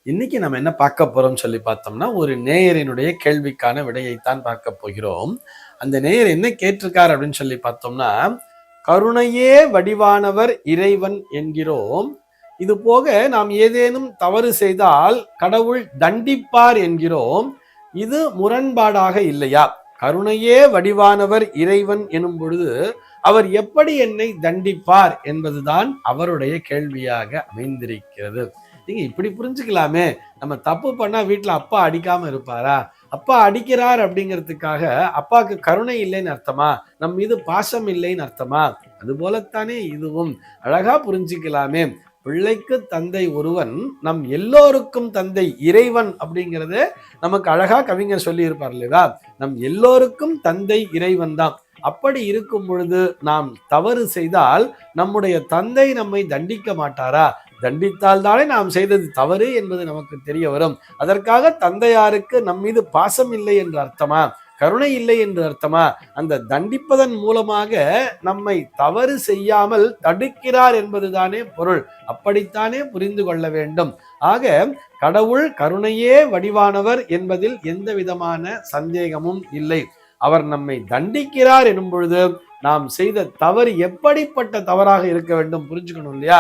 இன்னைக்கு நம்ம என்ன பார்க்க போறோம்னு சொல்லி பார்த்தோம்னா, ஒரு நேயரினுடைய கேள்விக்கான விடையைத்தான் பார்க்க போகிறோம். அந்த நேயர் என்ன கேட்டிருக்கார் அப்படின்னு சொல்லி பார்த்தோம்னா, கருணையே வடிவானவர் இறைவன் என்கிறோம். இது போக நாம் ஏதேனும் தவறு செய்தால் கடவுள் தண்டிப்பார் என்கிறோம். இது முரண்பாடாக இல்லையா? கருணையே வடிவானவர் இறைவன் எனும் பொழுது அவர் எப்படி என்னை தண்டிப்பார் என்பதுதான் அவருடைய கேள்வியாக அமைந்திருக்கிறது. நீங்க இப்படி புரிஞ்சுக்கலாமே, நம்ம தப்பு பண்ணா வீட்டுல அப்பா அடிக்காம இருப்பாரா? அப்பா அடிக்கிறார் அப்படிங்கிறதுக்காக அப்பாவுக்கு கருணை இல்லைன்னு அர்த்தமா? நம் மீது பாசம் இல்லைன்னு அர்த்தமா? அது போலத்தானே இதுவும். அழகா புரிஞ்சுக்கலாமே. பிள்ளைக்கு தந்தை ஒருவன், நம் எல்லோருக்கும் தந்தை இறைவன் அப்படிங்கிறது நமக்கு அழகா கவிஞர் சொல்லி இருப்பார் இல்லையா? நம் எல்லோருக்கும் தந்தை இறைவன் தான். அப்படி இருக்கும் பொழுது நாம் தவறு செய்தால் நம்முடைய தந்தை நம்மை தண்டிக்க மாட்டாரா? தண்டித்தால் தானே நாம் செய்தது தவறு என்பது நமக்கு தெரிய வரும். அதற்காக தந்தையாருக்கு நம் மீது பாசம் இல்லை என்று அர்த்தமா? கருணை இல்லை என்று அர்த்தமா? அந்த தண்டிப்பதன் மூலமாக நம்மை தவறு செய்யாமல் தடுக்கிறார் என்பதுதானே பொருள். அப்படித்தானே புரிந்து கொள்ள வேண்டும். ஆக கடவுள் கருணையே வடிவானவர் என்பதில் எந்த விதமான சந்தேகமும் இல்லை. அவர் நம்மை தண்டிக்கிறார் எனும் பொழுது நாம் செய்த தவறு எப்படிப்பட்ட தவறாக இருக்க வேண்டும் புரிஞ்சுக்கணும் இல்லையா?